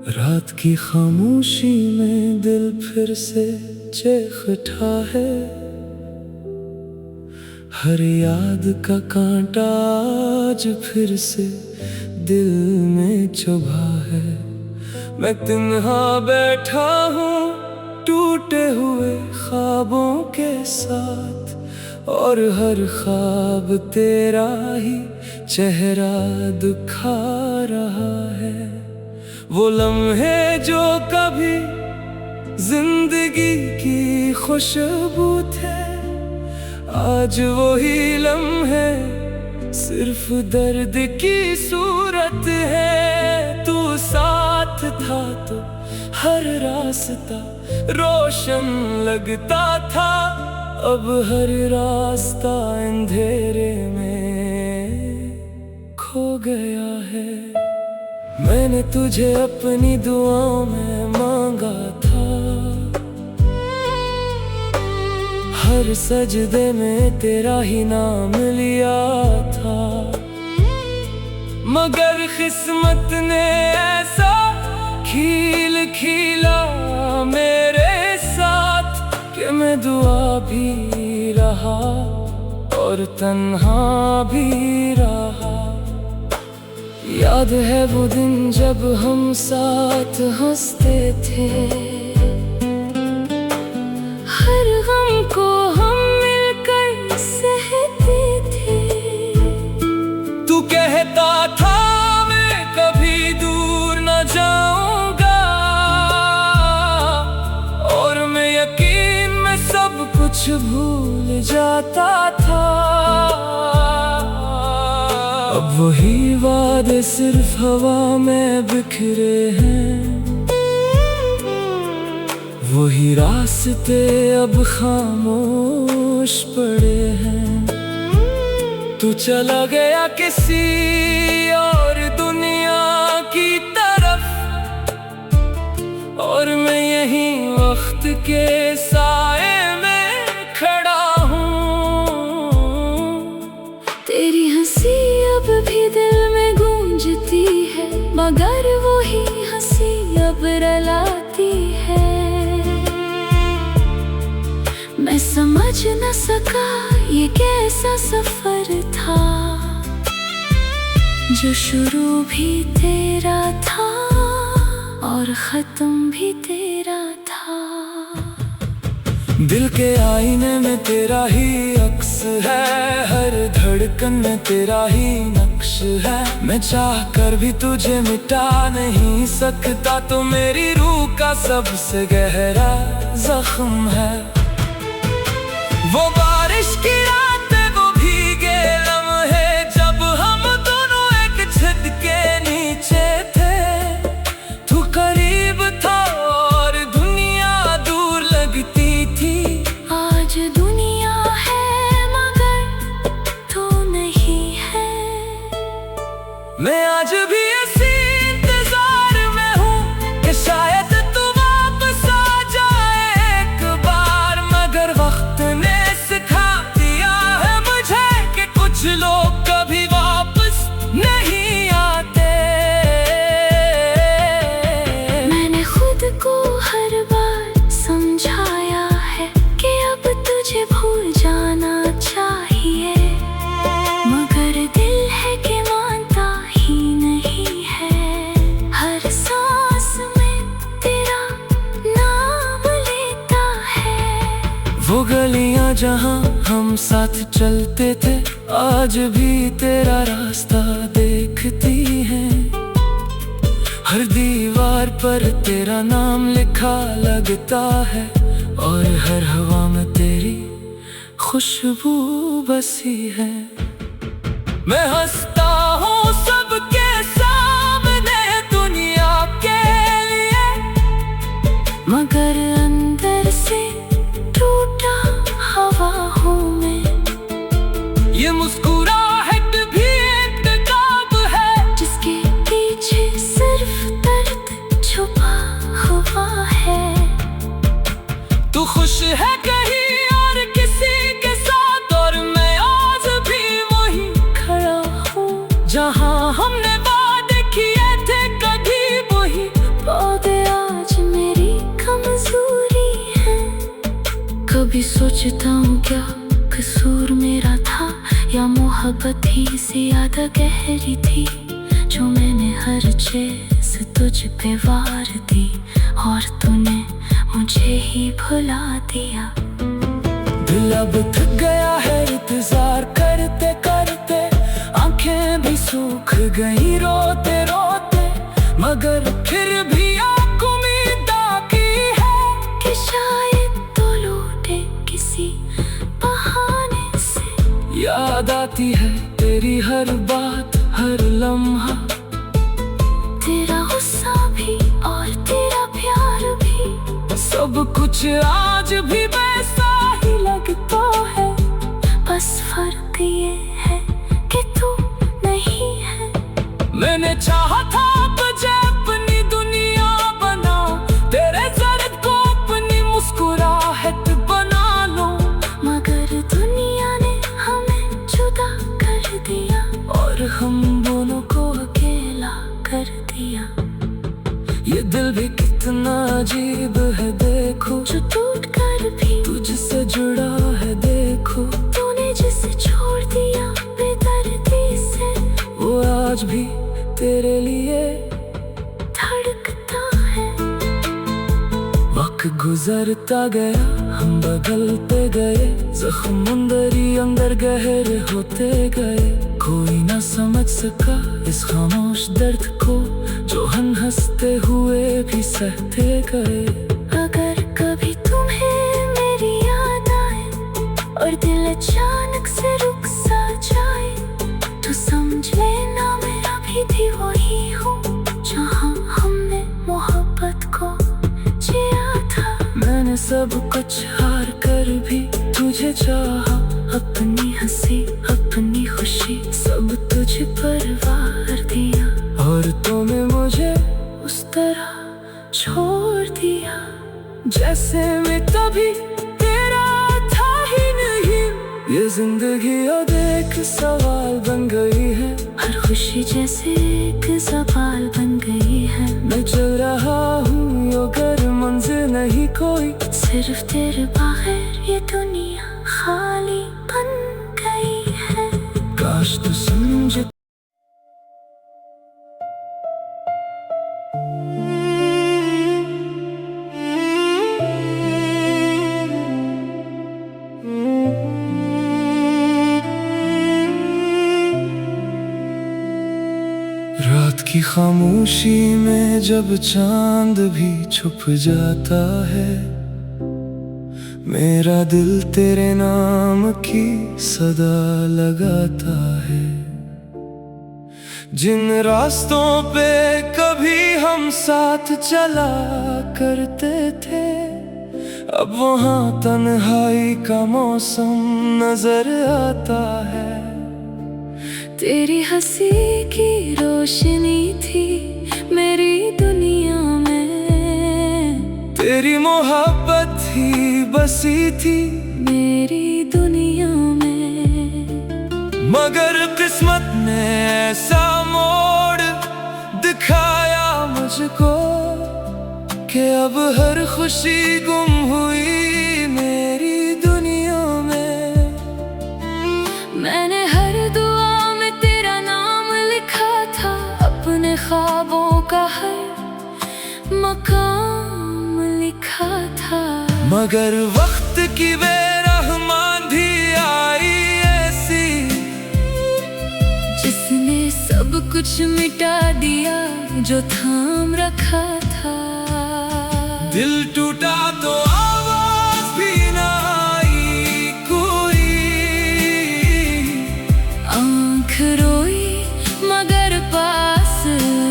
रात की खामोशी में दिल फिर से चीख उठा है। हर याद का कांटा आज फिर से दिल में चुभा है। मैं तन्हा बैठा हूँ टूटे हुए ख्वाबों के साथ, और हर ख्वाब तेरा ही चेहरा दिखा रहा है। वो लम्हे जो कभी जिंदगी की खुशबू थे, आज वही लम्हे सिर्फ दर्द की सूरत है। तू साथ था तो हर रास्ता रोशन लगता था, अब हर रास्ता अंधेरे में खो गया है। मैंने तुझे अपनी दुआओं में मांगा था, हर सजदे में तेरा ही नाम लिया था, मगर किस्मत ने ऐसा खील खीला मेरे साथ कि मैं दुआ भी रहा और तन्हा भी रहा। याद है वो दिन जब हम साथ हंसते थे, हर गम को हम मिलकर सहते थे। तू कहता था मैं कभी दूर न जाऊंगा, और मैं यकीन में सब कुछ भूल जाता था। अब वही वादे सिर्फ हवा में बिखरे हैं, वही रास्ते अब खामोश पड़े हैं। तू चला गया किसी और दुनिया की तरफ, और मैं यहीं वक्त के साए में खड़ा हूँ। तेरी हंसी अब भी दिल में गूंजती है, मगर वही हंसी अब रुलाती है। मैं समझ न सका ये कैसा सफर था, जो शुरू भी तेरा था और खत्म भी तेरा था। दिल के आईने में तेरा ही अक्स है, हर धड़कन में तेरा ही नक्श है। मैं चाह कर भी तुझे मिटा नहीं सकता, तो मेरी रूह का सबसे गहरा जख्म है। वो बारिश की रातें, वो भीगे लम्हे, जब हम दोनों एक छत के नीचे थे। तू करीब था और दुनिया दूर लगती थी। आज दुनिया है मगर तू नहीं है। मैं आज भी इसी इंतजार में हूँ कि शायद तू वापस आ जाए एक बार, मगर वक्त ने कुछ लोग कभी वापस नहीं आते। मैंने खुद को हर बार समझाया है कि अब तुझे भूल जाना चाहिए, मगर दिल है कि मानता ही नहीं है। हर सांस में तेरा नाम लेता है। वो गलियां जहां हम साथ चलते थे, आज भी तेरा रास्ता देखती हैं। हर दीवार पर तेरा नाम लिखा लगता है, और हर हवा में तेरी खुशबू बसी है। मैं हंसता हूँ सबके सामने दुनिया के लिए, मगर अंदर से टूटा हवा हूँ मैं। ये मुस्कुराहट भी एक किताब है, जिसके पीछे सिर्फ दर्द छुपा हुआ जहाँ हमने वादे किए थे कभी वही पौधे आज मेरी कमजोरी है। कभी सोचता हूँ क्या कसूर मेरा था, या मोहब्बत ही ज्यादा गहरी थी, जो मैंने हर चीज तुझ पे वार दी और तूने मुझे ही भुला दिया। दिल अब थक गया है इंतजार करते करते, आंखें भी सूख गई रोते रोते, मगर फिर भी आँख उम्मीद की है कि शायद तो लौटे किसी बहाने से। याद आती है तेरी हर बात हर लम्हा, तेरा गुस्सा भी और तेरा प्यार भी, सब कुछ आज भी वैसा ही लगता है। बस फर्क ये है कि तू नहीं है। मैंने चाहा था तुझे अपनी दुनिया बना, तेरे दर्द को अपनी मुस्कुराहट बना लो, मगर दुनिया ने हमें जुदा कर दिया और हम दोनों को अकेला कर दिया। ये दिल भी कितना अजीब है देखो, जो टूट कर भी तुझसे जुड़ा है देखो, तूने जिसे छोड़ दिया बेदर्दी से, वो आज भी तेरे लिए धड़कता है। वक्त गुजरता गया हम बदलते गए, जख्म अंदर ही अंदर गहरे होते गए, कोई ना समझ सका इस खामोश दर्द को, जो हम हंसते हुए भी सहते गए। अगर कभी तुम्हें मेरी याद आए और दिल अचानक से रुक सा जाए, तो समझ लेना मैं अभी भी वही हूँ जहाँ हमने मोहब्बत को जिया था। मैंने सब कुछ हार कर भी तुझे चाहा, अपनी हंसी अपनी खुशी सब तुझ पर वार दिया, और तूने मुझे उस तरह छोड़ दिया जैसे मैं तभी तेरा था ही नहीं। ये जिंदगी अब एक सवाल बन गई है, हर खुशी जैसे एक सवाल बन गई है। मैं चल रहा हूँ योगर मंजिल नहीं कोई, सिर्फ तेरे बगैर ये दुनिया खाली बन गई है। काश तू समझे। रात की खामोशी में जब चांद भी छुप जाता है, मेरा दिल तेरे नाम की सदा लगाता है। जिन रास्तों पे कभी हम साथ चला करते थे, अब वहाँ तन्हाई का मौसम नजर आता है। तेरी हंसी की रोशनी थी मेरी दुनिया में, तेरी मोहब्बत ही बसी थी मेरी दुनिया में, मगर किस्मत ने ऐसा मोड़ दिखाया मुझको कि अब हर खुशी गुम हुई मेरी दुनिया में। मैंने हर दुआ में तेरा नाम लिखा था, अपने ख्वाबों का हर मकाम लिखा था, मगर वक्त की बेरहमान भी आई ऐसी, जिसने सब कुछ मिटा दिया जो थाम रखा था। दिल टूटा तो आवाज भी ना आई कोई, आँख रोई मगर पास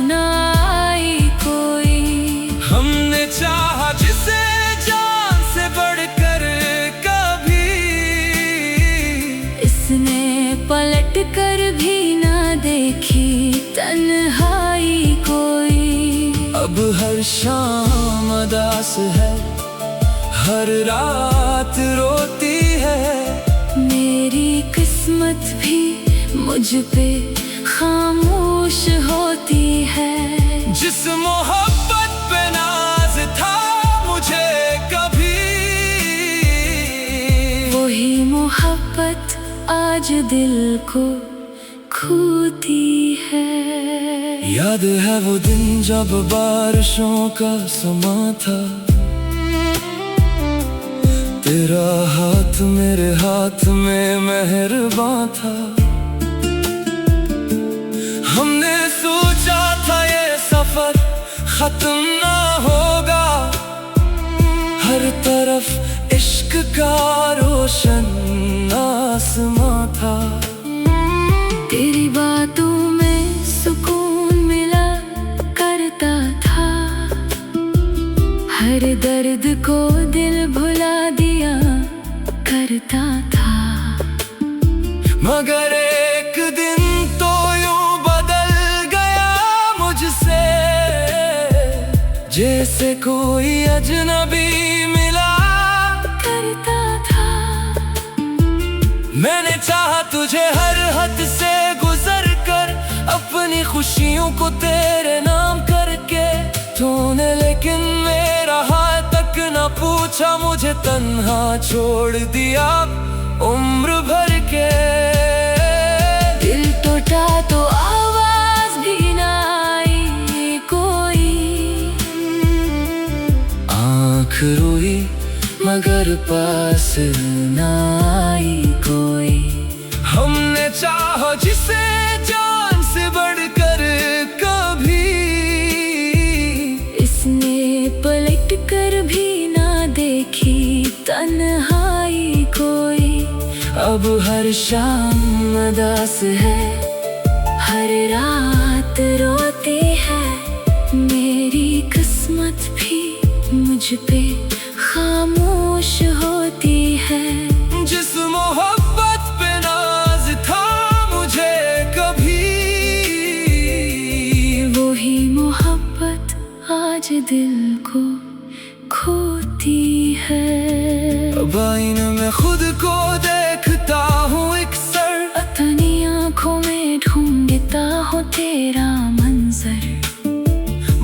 ना आई कोई। हमने चाहा जिसे जान से बढ़कर कभी, इसने पलट कर भी ना देखी तन्हाई कोई। अब हर शाम उदास है, हर रात रोती है, मेरी किस्मत भी मुझ पे खामोश होती है। जिस मोहब्बत पे नाज था मुझे कभी, वही मोहब्बत आज दिल को खोती है। याद है वो दिन जब बारिशों का समा था, तेरा हाथ मेरे हाथ में मेहरबान था। हमने सोचा था ये सफर खत्म ना होगा, हर तरफ इश्क का रोशन आसमां था। तेरी बातों में सुकून मिला करता था, हर दर्द को दिल भुला दिया करता था। मगर एक दिन तो यूं बदल गया मुझसे, जैसे कोई अजनबी मिला करता था। मैंने चाहा तुझे हर हद से गुजर कर, अपनी खुशियों को तेरे नाम करके। तूने लेकिन मेरा हाल तक न पूछा, मुझे तन्हा छोड़ दिया उम्र भर के। दिल टूटा तो आवाज भी ना आई कोई, आँख रोई मगर पास न आई कोई। हमने चाहा जिसे जान से बढ़कर कभी, इसने पलट कर भी ना देखी तन्हाई कोई। अब हर शाम उदास है, हर रात रोती है, मेरी किस्मत भी मुझ पे खामोश होती है। जिस मोहब्बत पे नाज था मुझे कभी, वही मोहब्बत आज दिल को खोती है। अब आईने में खुद को देखता हूँ अक्सर, अपनी आँखों में ढूंढता हूँ तेरा मंजर,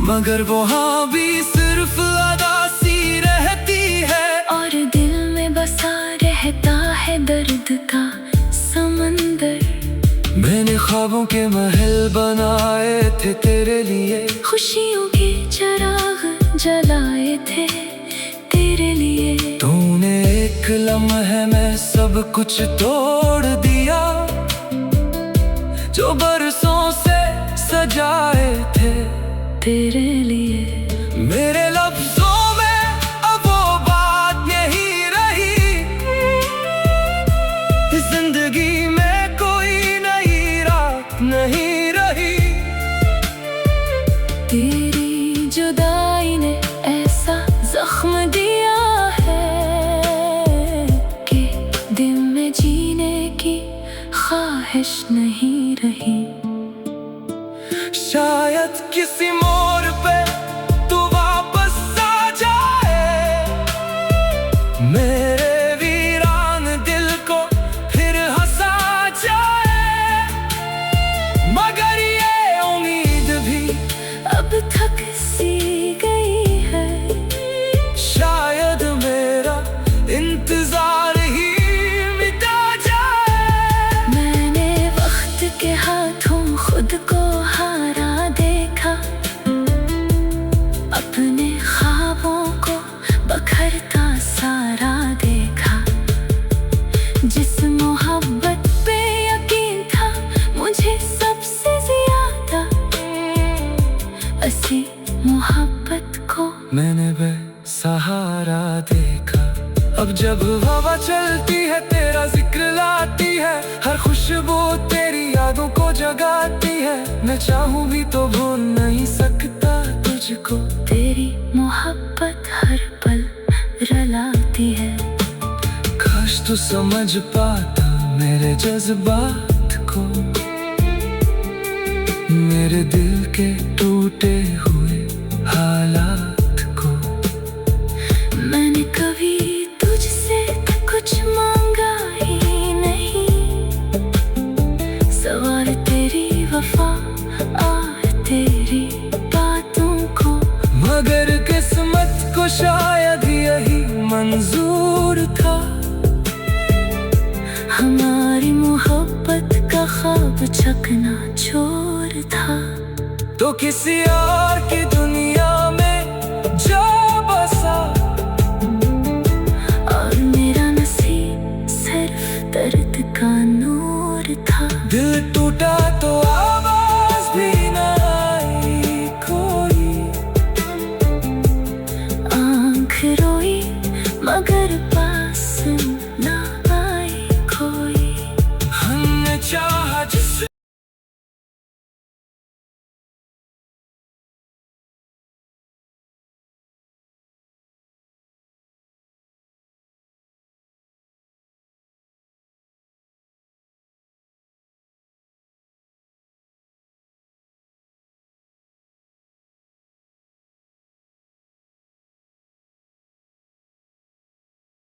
मगर वहाँ भी सिर्फ अदा सी रहती है। और दिल में बसा रहता है दर्द का समंदर। मैंने ख्वाबों के महल बनाए थे तेरे लिए, खुशियों के चिराग जलाए थे तेरे लिए। तूने एक लम्हे में सब कुछ तोड़ दिया, जो बरसों से सजाए थे तेरे लिए। मेरे लफ्जों में अब वो बात यही रही, जिंदगी में कोई नई रात नहीं रही। तेरी जुदाई ने ऐसा जख्म दिया है कि दिल में जीने की ख्वाहिश नहीं रही। शायद किसी मोड़ पे तू वापस आ जाए, मेरे वीरान दिल को फिर हंसा जाए। मगर ये उम्मीद भी अब थक सी गई है, शायद मेरा इंतजार ही मिटा जाए। मैंने वक्त के हाथों खुद को हारा देखा, अपने ख्वाबों को बखरता सारा देखा। जिस मोहब्बत पे यकीन था मुझे सबसे ज्यादा, ऐसी मोहब्बत को मैंने बेसहारा देखा। अब जब हवा चलती है तेरा जिक्र लाती है, हर खुशबू तेरी यादों को जगाती है। मैं चाहूँ भी तो भूल नहीं सकता तुझको, तेरी मोहब्बत हर पल रलाती है। काश तू समझ पाता मेरे जज्बात को, मेरे दिल के टूटे हुए हालात को। मैंने कभी तुझसे कुछ मांगा ही नहीं, सवाल तेरी शायद यही मंजूर था। हमारी मोहब्बत का ख्वाब चकना चोर था। तो किसी और की